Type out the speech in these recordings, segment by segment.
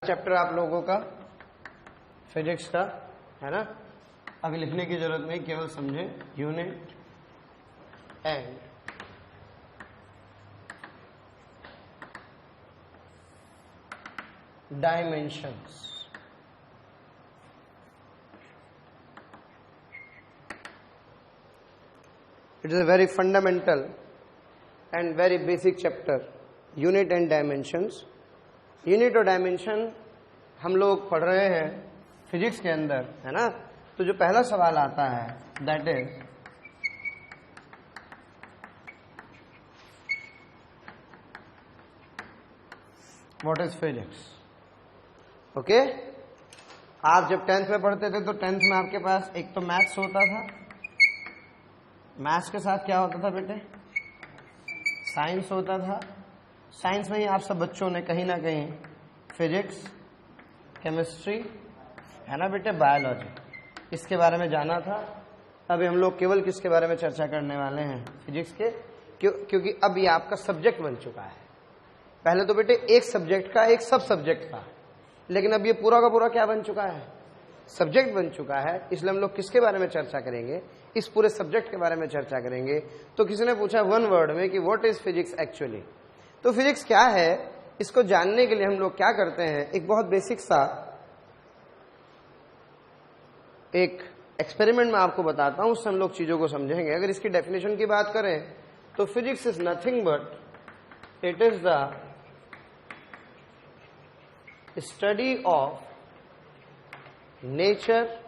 Chapter आप लोगों का फिजिक्स का है ना। अभी लिखने की जरूरत नहीं, केवल समझें unit and dimensions. It is a very fundamental and very basic chapter, unit and dimensions. Unit और डायमेंशन हम लोग पढ़ रहे हैं फिजिक्स के अंदर, है ना। तो जो पहला सवाल आता है that is what is physics. Okay, आप जब 10th में पढ़ते थे तो 10th में आपके पास एक तो मैथ्स होता था, मैथ्स के साथ क्या होता था बेटे, साइंस होता था। साइंस में ही आप सब बच्चों ने कहीं ना कहीं फिजिक्स, केमिस्ट्री, है ना बेटे, बायोलॉजी, इसके बारे में जाना था। अभी हम लोग केवल किसके बारे में चर्चा करने वाले हैं, फिजिक्स के, क्योंकि अब ये आपका सब्जेक्ट बन चुका है। पहले तो बेटे एक सब्जेक्ट का एक सब सब्जेक्ट था, लेकिन अब ये पूरा का पूरा क्या बन चुका है, सब्जेक्ट बन चुका है। इसलिए हम लोग किसके बारे में चर्चा करेंगे, इस पूरे सब्जेक्ट के बारे में चर्चा करेंगे। तो किसी ने पूछा वन वर्ड में कि व्हाट इज फिजिक्स एक्चुअली। तो फिजिक्स क्या है, इसको जानने के लिए हम लोग क्या करते हैं, एक बहुत बेसिक सा एक एक्सपेरिमेंट मैं आपको बताता हूं, उससे हम लोग चीजों को समझेंगे। अगर इसकी डेफिनेशन की बात करें तो physics is nothing but it is the study of nature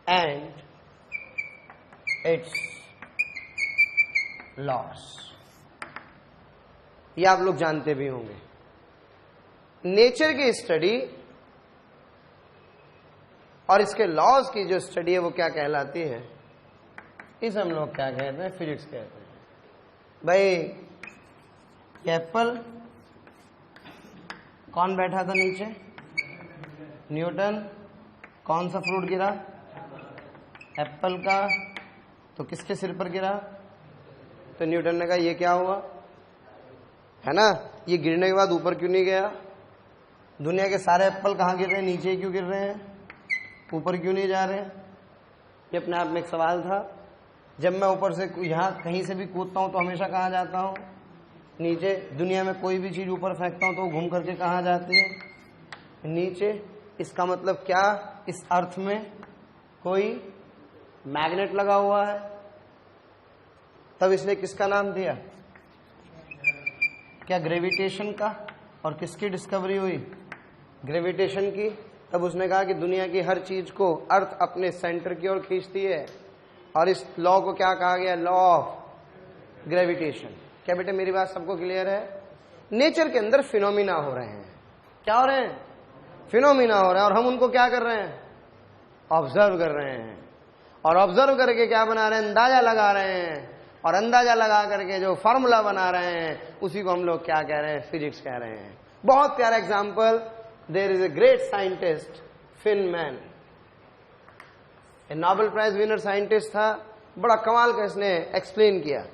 and it's loss. ये आप लोग जानते भी होंगे, नेचर की स्टडी और इसके लॉज की जो स्टडी है वो क्या कहलाती है, इसे हम लोग क्या कहते हैं, फिजिक्स कहते हैं। भाई एप्पल, कौन बैठा था नीचे, न्यूटन। कौन सा फ्रूट गिरा, एप्पल का। तो किसके सिर पर गिरा, तो न्यूटन ने कहा ये क्या हुआ, है ना, ये गिरने के बाद ऊपर क्यों नहीं गया। दुनिया के सारे एप्पल कहाँ गिर रहे हैं, नीचे क्यों गिर रहे हैं, ऊपर क्यों नहीं जा रहे। ये अपने आप में एक सवाल था। जब मैं ऊपर से यहाँ कहीं से भी कूदता हूँ तो हमेशा कहाँ जाता हूँ, नीचे। दुनिया में कोई भी चीज ऊपर फेंकता हूँ तो घूम करके कहाँ जाती है, नीचे। इसका मतलब क्या, इस अर्थ में कोई मैग्नेट लगा हुआ है। तब इसने किसका नाम दिया, क्या ग्रेविटेशन का। और किसकी डिस्कवरी हुई, ग्रेविटेशन की। तब उसने कहा कि दुनिया की हर चीज को अर्थ अपने सेंटर की ओर खींचती है, और इस लॉ को क्या कहा गया, लॉ ऑफ ग्रेविटेशन। क्या बेटे मेरी बात सबको क्लियर है। नेचर के अंदर फिनोमिना हो रहे हैं, क्या हो रहे हैं, फिनोमिना हो रहे हैं, और हम उनको क्या कर रहे हैं, ऑब्जर्व कर रहे हैं। और ऑब्जर्व करके क्या बना रहे हैं, अंदाजा लगा रहे हैं। और अंदाजा लगा करके जो फॉर्मूला बना रहे हैं उसी को हम लोग क्या कह रहे हैं, फिजिक्स कह रहे हैं। बहुत प्यारा example, there is a great scientist Feynman, Nobel prize winner scientist था। बड़ा कमाल का इसने एक्सप्लेन किया।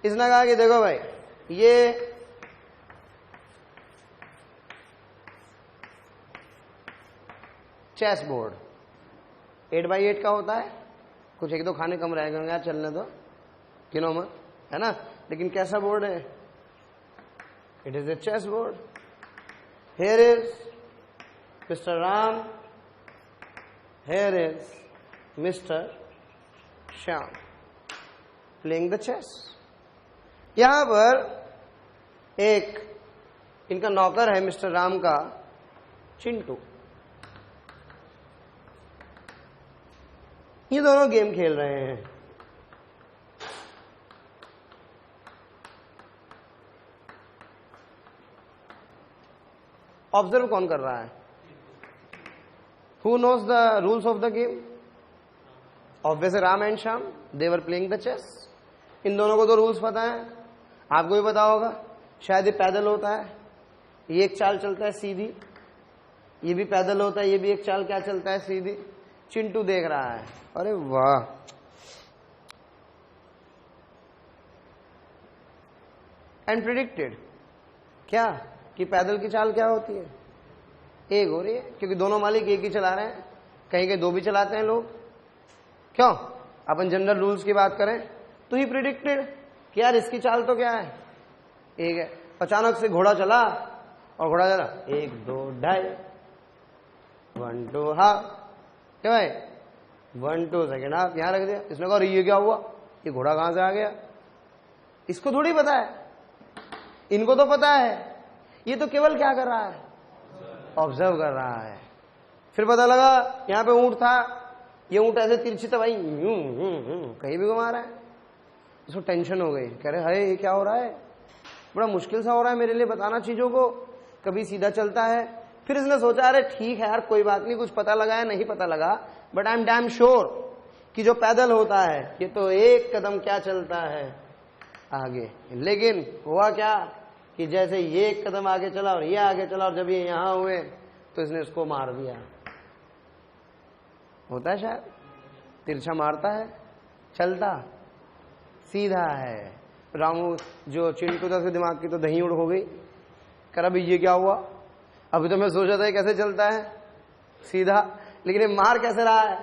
इसने कहा कि देखो भाई, ये चेस बोर्ड 8x8 का होता है, कुछ एक दो खाने कम रहेगा यार, चलने दो, किनो मत, है ना। लेकिन कैसा बोर्ड है, it is a chess board. Here is mister Ram, here is mister Shyam playing the chess. यहां पर एक इनका नौकर है मिस्टर राम का, चिंटू। ये दोनों गेम खेल रहे हैं। ऑब्जर्व कौन कर रहा है, who knows the rules of the game, obviously Ram and Shyam, they were playing the chess. इन दोनों को तो रूल्स पता है, आपको भी पता होगा। शायद ये पैदल होता है, ये एक चाल चलता है सीधी, ये भी पैदल होता है, ये भी एक चाल क्या चलता है, सीधी। चिंटू देख रहा है, अरे वाह, एंड प्रिडिक्टेड क्या, कि पैदल की चाल क्या होती है, एक हो रही है, क्योंकि दोनों मालिक एक ही चला रहे हैं, कहीं कहीं दो भी चलाते हैं लोग। क्यों? अपन जनरल रूल्स की बात करें तो ही प्रिडिक्टेड कि यार इसकी चाल तो क्या है, एक है। अचानक से घोड़ा चला और घोड़ा चला 1 2 2.5 1 2 हाफ, क्या भाई 1 2 सेकेंड हाफ यहां रख दिया। इसने कहा ये क्या हुआ, ये घोड़ा कहां से आ गया? इसको थोड़ी पता है, इनको तो पता है। ये तो केवल क्या कर रहा है, ऑब्जर्व कर रहा है। फिर पता लगा यहां पे ऊंट था, ये ऊंट ऐसे तिरछी तो भाई कहीं भी घुमा रहा है। उसको टेंशन हो गई, कह रहे हाय ये क्या हो रहा है, बड़ा मुश्किल सा हो रहा है मेरे लिए बताना चीजों को, कभी सीधा चलता है। फिर इसने सोचा अरे ठीक है यार कोई बात नहीं, कुछ पता लगा है नहीं पता लगा, but I am damn sure कि जो पैदल होता है ये तो एक कदम क्या चलता है आगे। लेकिन हुआ क्या कि जैसे ये एक कदम आगे चला और ये आगे चला, और जब ये यहां हुए तो इसने इसको मार दिया। होता है शायद, तिरछा मारता है, चलता सीधा है। रामू जो चिंटू था, उसके दिमाग की तो दही उड़ हो गई, कर अभी ये क्या हुआ, अभी तो मैं सोचा था कैसे चलता है सीधा, लेकिन ये मार कैसे रहा है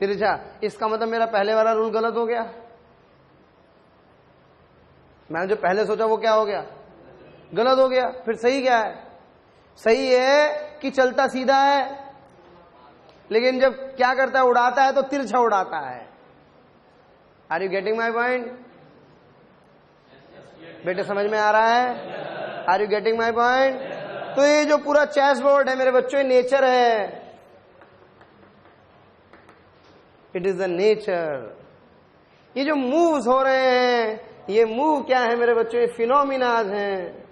तिरछा। इसका मतलब मेरा पहले वाला रूल गलत हो गया, मैंने जो पहले सोचा वो क्या हो गया, गलत हो गया। फिर सही क्या है, सही है कि चलता सीधा है, लेकिन जब क्या करता है उड़ाता है तो तिरछा उड़ाता है। Are you getting my point बेटे, समझ में आ रहा है? Are you getting my point? तो ये जो पूरा चेस बोर्ड है मेरे बच्चों, ये नेचर है, इट इज द नेचर। ये जो मूव्स हो रहे हैं, ये मूव क्या है मेरे बच्चों, ये फिनोमिनाज हैं।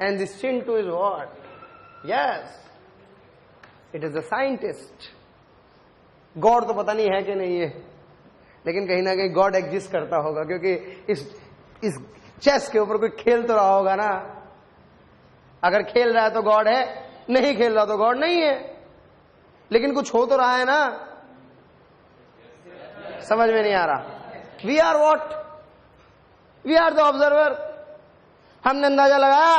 And this Chintu is what, yes it is the scientist. God तो पता नहीं है कि नहीं है, लेकिन कहीं ना कहीं गॉड एग्जिस्ट करता होगा, क्योंकि इस चेस के ऊपर कोई खेल तो रहा होगा ना। अगर खेल रहा है तो गॉड है, नहीं खेल रहा तो गॉड नहीं है, लेकिन कुछ हो तो रहा है ना। समझ में नहीं आ रहा। We are what, we are the observer. हमने अंदाजा लगाया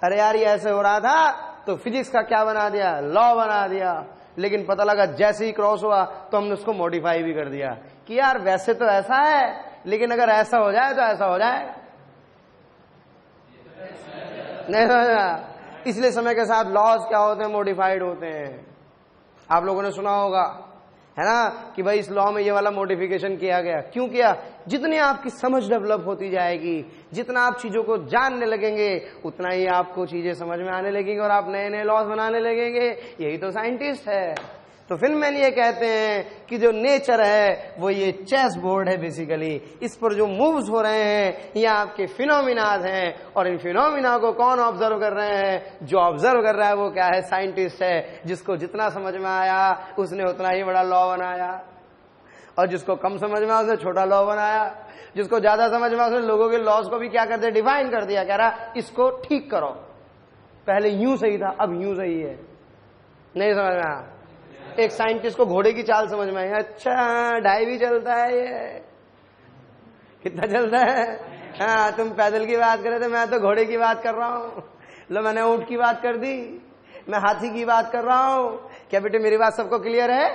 अरे यार ये ऐसे हो रहा था, तो फिजिक्स का क्या बना दिया, लॉ बना दिया। लेकिन पता लगा जैसे ही क्रॉस हुआ तो हमने उसको मॉडिफाई भी कर दिया कि यार वैसे तो ऐसा है, लेकिन अगर ऐसा हो जाए तो ऐसा हो जाए। नहीं समझा? इसलिए समय के साथ लॉज क्या होते हैं, मॉडिफाइड होते हैं। आप लोगों ने सुना होगा है ना कि भाई इस लॉ में ये वाला मॉडिफिकेशन किया गया। क्यों किया? जितनी आपकी समझ डेवलप होती जाएगी, जितना आप चीजों को जानने लगेंगे, उतना ही आपको चीजें समझ में आने लगेंगी और आप नए नए लॉज बनाने लगेंगे। यही तो साइंटिस्ट है। तो फिनमैन ये कहते हैं कि जो नेचर है वो ये चेस बोर्ड है बेसिकली। इस पर जो मूव्स हो रहे हैं ये आपके फिनोमिनाज हैं, और इन फिनोमिना को कौन ऑब्जर्व कर रहे हैं? जो ऑब्जर्व कर रहा है वो क्या है? साइंटिस्ट है, जिसको जितना समझ में आया उसने उतना ही बड़ा लॉ बनाया, और जिसको कम समझ में आया उसने छोटा लॉ बनाया। जिसको ज्यादा समझ में आया उसने लोगों के लॉज को भी क्या कर दिया, डिफाइन कर दिया। कह रहा इसको ठीक करो, पहले यूं सही था अब यूं सही है। नहीं समझ में आया? एक साइंटिस्ट को घोड़े की चाल समझ में आई, अच्छा 2.5 भी चलता है, ये कितना चलता है? हाँ तुम पैदल की बात कर रहे थे, मैं तो घोड़े की बात कर रहा हूँ। लो मैंने ऊंट की बात कर दी, मैं हाथी की बात कर रहा हूँ। क्या बेटे मेरी बात सबको क्लियर है?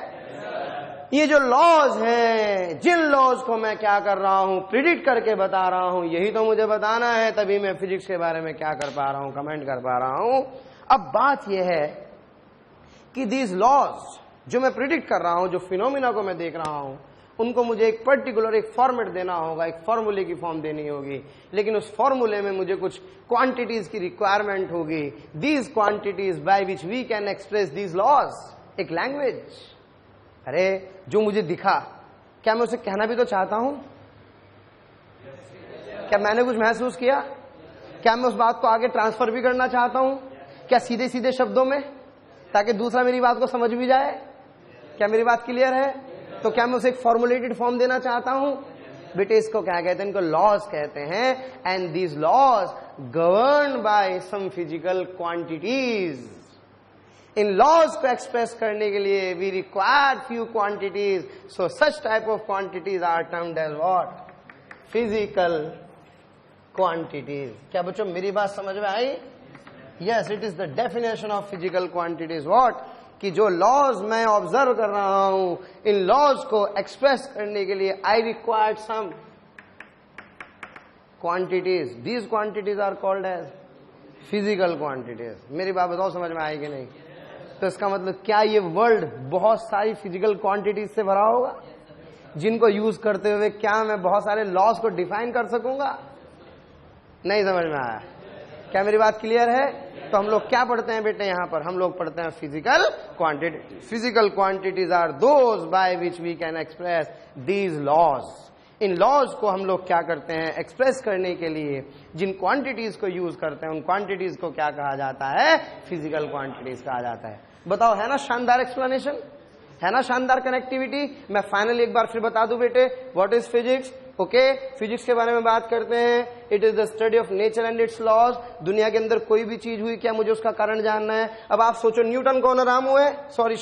ये जो लॉज हैं, जिन लॉज को मैं क्या कर रहा हूँ, प्रिडिक्ट करके बता रहा हूँ, यही तो मुझे बताना है, तभी मैं फिजिक्स के बारे में क्या कर पा रहा हूँ, कमेंट कर पा रहा हूँ। अब बात यह है कि दीज लॉज जो मैं प्रिडिक्ट कर रहा हूं, जो फिनोमिना को मैं देख रहा हूं, उनको मुझे एक पर्टिकुलर एक फॉर्मेट देना होगा, एक फॉर्मूले की फॉर्म देनी होगी। लेकिन उस फॉर्मूले में मुझे कुछ क्वांटिटीज की रिक्वायरमेंट होगी। These quantities by which we can express these laws, एक लैंग्वेज। अरे जो मुझे दिखा, क्या मैं उसे कहना भी तो चाहता हूं? क्या मैंने कुछ महसूस किया? क्या मैं उस बात को आगे ट्रांसफर भी करना चाहता हूं? क्या सीधे सीधे शब्दों में, ताकि दूसरा मेरी बात को समझ भी जाए? क्या मेरी बात क्लियर है? तो क्या मैं उसे एक फॉर्मुलेटेड फॉर्म देना चाहता हूं? बेटे इसको क्या कहते हैं? इनको लॉज कहते हैं। And these laws govern by some physical quantities. इन लॉज को एक्सप्रेस करने के लिए we require few quantities, so such type of quantities are termed as what? Physical quantities. क्या बच्चों मेरी बात समझ में आई? Yes, it is the definition of physical quantities. What? कि जो लॉज मैं ऑब्जर्व कर रहा हूं, इन लॉज को एक्सप्रेस करने के लिए I required some quantities. These quantities are called as physical quantities. मेरी बात बताओ समझ में आएगी नहीं? तो इसका मतलब क्या ये वर्ल्ड बहुत सारी फिजिकल क्वांटिटीज से भरा होगा, जिनको यूज करते हुए क्या मैं बहुत सारे लॉज को डिफाइन कर सकूंगा? नहीं समझ में आया? क्या मेरी बात क्लियर है? तो हम लोग क्या पढ़ते हैं बेटे यहां पर? हम लोग पढ़ते हैं physical quantity. Physical quantities are those by which we can express these laws. इन लॉज को हम लोग क्या करते हैं? एक्सप्रेस करने के लिए जिन क्वांटिटीज को यूज करते हैं, उन क्वांटिटीज को क्या कहा जाता है? फिजिकल क्वांटिटीज कहा जाता है। बताओ, है ना शानदार एक्सप्लेनेशन? है ना शानदार कनेक्टिविटी? मैं फाइनली एक बार फिर बता दूं बेटे, what is physics? Okay, physics के बारे में बात करते हैं। It is the study of nature and its laws. दुनिया के अंदर कोई भी चीज हुई, क्या मुझे उसका कारण जानना है? अब आप सोचो, न्यूटन कौन है? रामू है? सॉरी,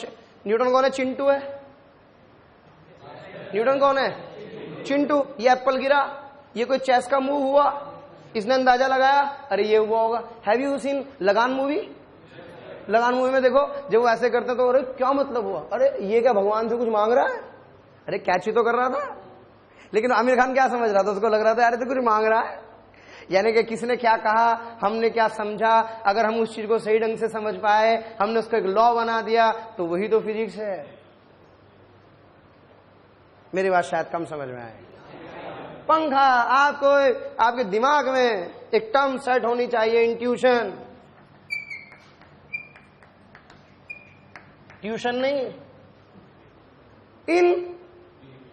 न्यूटन कौन है? चिंटू है? न्यूटन कौन है? चिंटू। ये एप्पल गिरा, ये कोई चेस का मूव हुआ, इसने अंदाजा लगाया, अरे ये हुआ होगा। हैव यू सीन लगान मूवी? लगान मूवी में देखो, जब वो ऐसे करते तो अरे क्या मतलब हुआ, अरे ये क्या भगवान से कुछ मांग रहा है? अरे कैच ही तो कर रहा था। लेकिन आमिर खान क्या समझ रहा था? उसको लग रहा था अरे तो कुछ मांग रहा है। यानी कि किसने क्या कहा, हमने क्या समझा, अगर हम उस चीज को सही ढंग से समझ पाए, हमने उसको एक लॉ बना दिया, तो वही तो फिजिक्स है। मेरी बात शायद कम समझ में आए। पंखा, आपको आपके दिमाग में एक टर्म सेट होनी चाहिए, इंट्यूशन। ट्यूशन नहीं,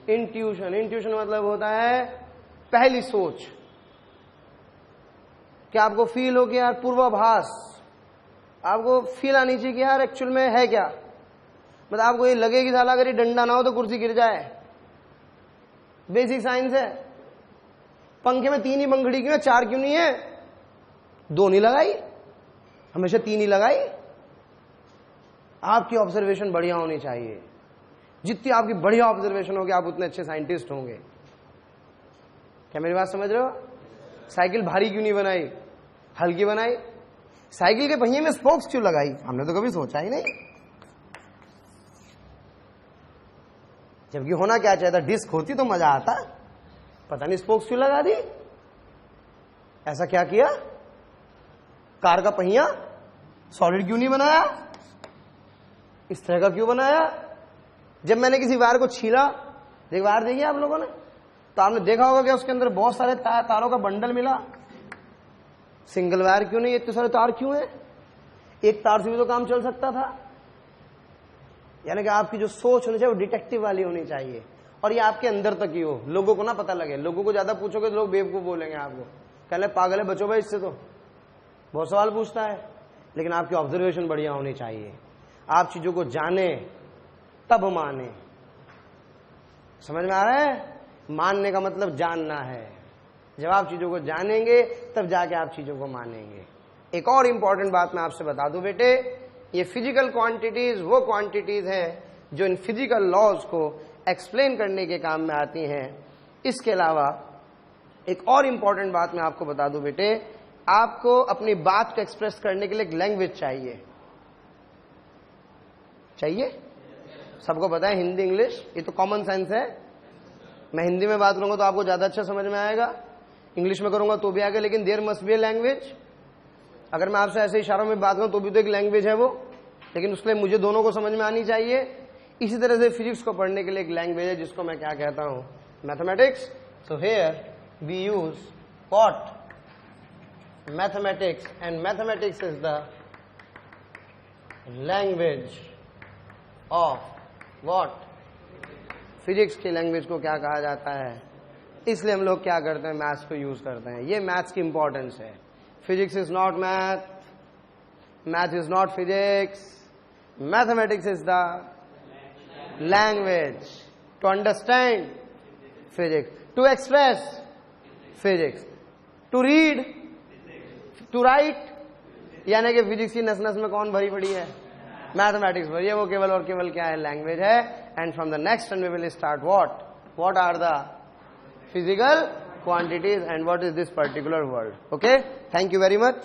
इंट्यूशन। इंट्यूशन मतलब होता है पहली सोच। क्या आपको फील हो कि यार पूर्वाभास, आपको फील आनी चाहिए कि यार एक्चुअल में है क्या। मतलब आपको ये लगे कि साला अगर ये डंडा ना हो तो कुर्सी गिर जाए। बेसिक साइंस है। पंखे में 3 ही पंखड़ी क्यों है, 4 क्यों नहीं है? 2 नहीं लगाई, हमेशा 3 ही लगाई। आपकी ऑब्जर्वेशन बढ़िया होनी चाहिए। जितनी आपकी बढ़िया ऑब्जर्वेशन होगी, आप उतने अच्छे साइंटिस्ट होंगे। क्या मेरी बात समझ रहे हो? साइकिल भारी क्यों नहीं बनाई, हल्की बनाई? साइकिल के पहिए में स्पोक्स क्यों लगाई? हमने तो कभी सोचा ही नहीं। जबकि होना क्या चाहिए था, डिस्क होती तो मजा आता। पता नहीं स्पोक्स क्यों लगा दी। ऐसा क्या किया? कार का पहिया सॉलिड क्यों नहीं बनाया, इस तरह का क्यों बनाया? जब मैंने किसी वायर को छीला, एक वायर देखिए आप लोगों ने, तो आपने देखा होगा कि उसके अंदर बहुत सारे तारों का बंडल मिला। सिंगल वायर क्यों नहीं, इतने सारे तार क्यों है? एक तार से भी तो काम चल सकता था। यानी कि आपकी जो सोच होनी चाहिए वो डिटेक्टिव वाली होनी चाहिए, और ये आपके अंदर तक ही हो, लोगों को ना पता लगे। लोगों को ज्यादा पूछोगे तो लोग बेवकूफ बोलेंगे आपको, कहले पागल है, बचो भाई इससे, तो बहुत सवाल पूछता है। लेकिन आपकी ऑब्जर्वेशन बढ़िया होनी चाहिए। आप चीजों को जाने तब माने। समझ में आ रहा है? मानने का मतलब जानना है। जब आप चीजों को जानेंगे तब जाके आप चीजों को मानेंगे। एक और इंपॉर्टेंट बात मैं आपसे बता दूं बेटे, ये फिजिकल क्वांटिटीज वो क्वांटिटीज हैं जो इन फिजिकल लॉज को एक्सप्लेन करने के काम में आती हैं। इसके अलावा एक और इंपॉर्टेंट बात मैं आपको बता दूं बेटे, आपको अपनी बात को एक्सप्रेस करने के लिए एक लैंग्वेज चाहिए। सबको पता है हिंदी इंग्लिश, ये तो कॉमन सेंस है। मैं हिंदी में बात करूंगा तो आपको ज्यादा अच्छा समझ में आएगा, इंग्लिश में करूंगा तो भी आएगा, लेकिन there must be a language. अगर मैं आपसे ऐसे इशारों में बात करूं तो भी तो एक लैंग्वेज है वो, लेकिन उसके लिए मुझे दोनों को समझ में आनी चाहिए। इसी तरह से फिजिक्स को पढ़ने के लिए एक लैंग्वेज है जिसको मैं क्या कहता हूं, mathematics. So here we use what, mathematics, and mathematics is the language of what, physics की लैंग्वेज को क्या कहा जाता है। इसलिए हम लोग क्या करते हैं, मैथ्स को यूज करते हैं। ये मैथ्स की इंपॉर्टेंस है। Physics is not math, math is not physics, mathematics is the language to understand physics, to express physics, to read, to write. यानी कि फिजिक्स की नस नस में कौन भरी पड़ी है, मैथमेटिक्स भरी है। वो केवल और केवल क्या है, लैंग्वेज है। And from the next we will start what are the physical quantities and what is this particular world. Okay, thank you very much.